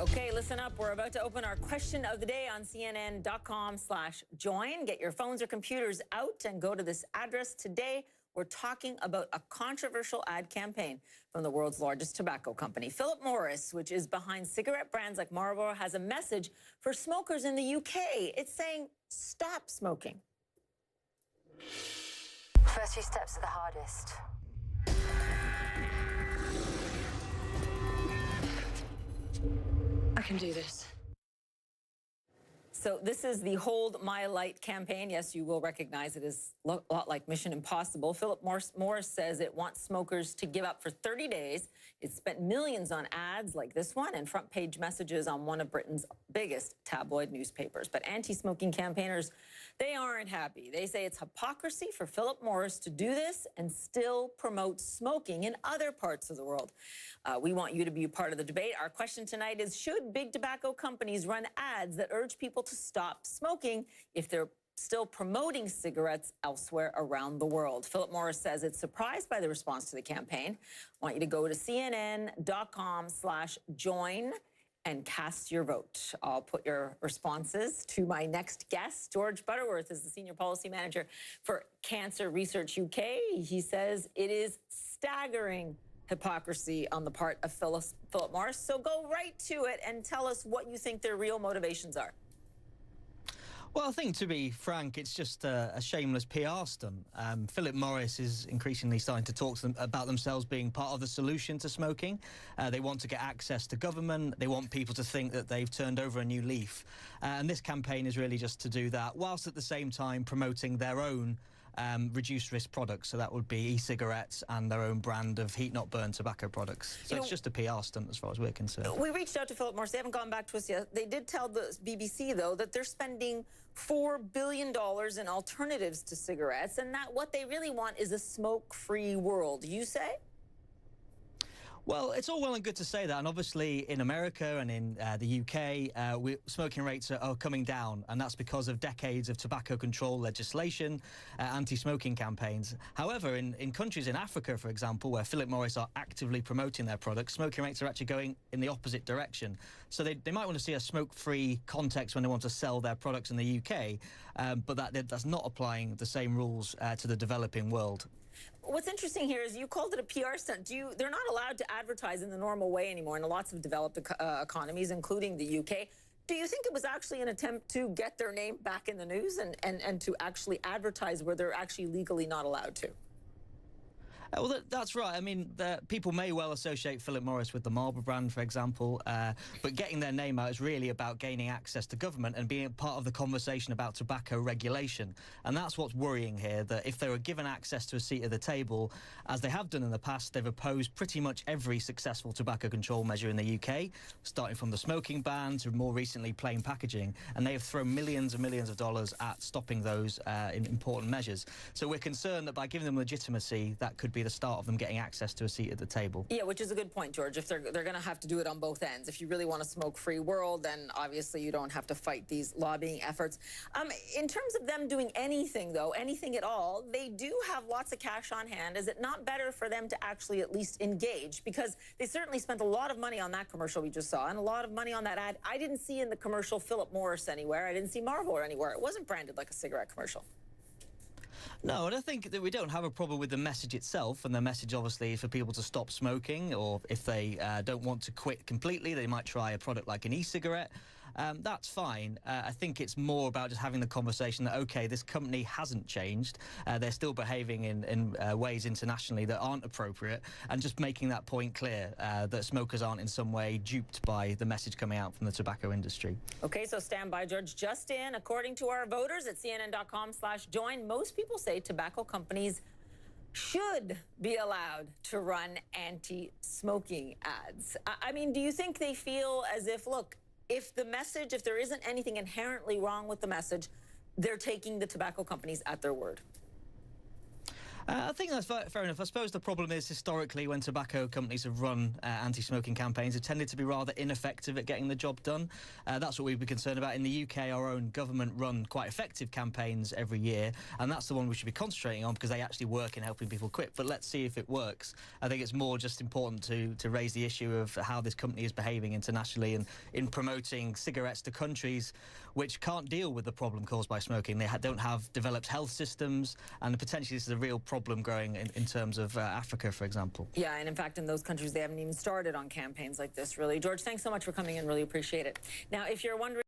Okay, listen up. We're about to open our question of the day on CNN.com/join. Get your phones or computers out and go to this address. Today, we're talking about a controversial ad campaign from the world's largest tobacco company. Philip Morris, which is behind cigarette brands like Marlboro, has a message for smokers in the UK. It's saying, stop smoking. First few steps are the hardest. I can do this. So this is the Hold My Light campaign. Yes, you will recognize it as a lot like Mission Impossible. Philip Morris says it wants smokers to give up for 30 days. It's spent millions on ads like this one and front page messages on one of Britain's biggest tabloid newspapers. But anti-smoking campaigners, they aren't happy. They say it's hypocrisy for Philip Morris to do this and still promote smoking in other parts of the world. We want you to be a part of the debate. Our question tonight is, should big tobacco companies run ads that urge people to stop smoking if they're still promoting cigarettes elsewhere around the world? Philip Morris says it's surprised by the response to the campaign. I want you to go to CNN.com/join and cast your vote. I'll put your responses to my next guest. George Butterworth is the Senior Policy Manager for Cancer Research UK. He says it is staggering hypocrisy on the part of Philip Morris. So go right to it and tell us what you think their real motivations are. Well, I think, to be frank, it's just a shameless PR stunt. Philip Morris is increasingly starting to talk to them about themselves being part of the solution to smoking. They want to get access to government. They want people to think that they've turned over a new leaf. And this campaign is really just to do that, whilst at the same time promoting their own reduced risk products. So that would be e-cigarettes and their own brand of heat-not-burn tobacco products. So it's just a PR stunt as far as we're concerned. We reached out to Philip Morris. They haven't gone back to us yet. They did tell the BBC, though, that they're spending $4 billion in alternatives to cigarettes, and that what they really want is a smoke-free world. You say? Well, it's all well and good to say that, and obviously in America and in the UK, smoking rates are coming down, and that's because of decades of tobacco control legislation, anti-smoking campaigns. However, in countries in Africa, for example, where Philip Morris are actively promoting their products, smoking rates are actually going in the opposite direction. So they might want to see a smoke-free context when they want to sell their products in the UK, but that's not applying the same rules to the developing world. What's interesting here is you called it a PR stunt. They're not allowed to advertise in the normal way anymore in lots of developed economies, including the UK. Do you think it was actually an attempt to get their name back in the news and to actually advertise where they're actually legally not allowed to? Well, that's right. I mean, people may well associate Philip Morris with the Marlboro brand, for example, but getting their name out is really about gaining access to government and being part of the conversation about tobacco regulation. And that's what's worrying here, that if they were given access to a seat at the table, as they have done in the past, they've opposed pretty much every successful tobacco control measure in the UK, starting from the smoking ban to more recently plain packaging. And they have thrown millions and millions of dollars at stopping those important measures. So we're concerned that by giving them legitimacy, that could be the start of them getting access to a seat at the table. Yeah, which is a good point, George. If they're going to have to do it on both ends. If you really want a smoke-free world, then obviously you don't have to fight these lobbying efforts. In terms of them doing anything, though, anything at all, they do have lots of cash on hand. Is it not better for them to actually at least engage? Because they certainly spent a lot of money on that commercial we just saw and a lot of money on that ad. I didn't see in the commercial Philip Morris anywhere. I didn't see Marlboro anywhere. It wasn't branded like a cigarette commercial. No, and I think that we don't have a problem with the message itself, and the message obviously is for people to stop smoking, or if they don't want to quit completely, they might try a product like an e-cigarette. That's fine. I think it's more about just having the conversation that, OK, this company hasn't changed. They're still behaving in ways internationally that aren't appropriate, and just making that point clear that smokers aren't in some way duped by the message coming out from the tobacco industry. OK, so stand by, George. Just in, according to our voters at CNN.com/join, most people say tobacco companies should be allowed to run anti-smoking ads. I mean, do you think they feel as if, look, if there isn't anything inherently wrong with the message, they're taking the tobacco companies at their word? I think that's fair enough. I suppose the problem is historically when tobacco companies have run anti-smoking campaigns, have tended to be rather ineffective at getting the job done. That's what we'd be concerned about. In the UK, our own government run quite effective campaigns every year, and that's the one we should be concentrating on because they actually work in helping people quit. But let's see if it works. I think it's more just important to raise the issue of how this company is behaving internationally and in promoting cigarettes to countries which can't deal with the problem caused by smoking. They don't have developed health systems, and potentially this is a real problem growing in terms of Africa, for example. Yeah, and in fact, in those countries, they haven't even started on campaigns like this, really. George, thanks so much for coming in. Really appreciate it. Now, if you're wondering...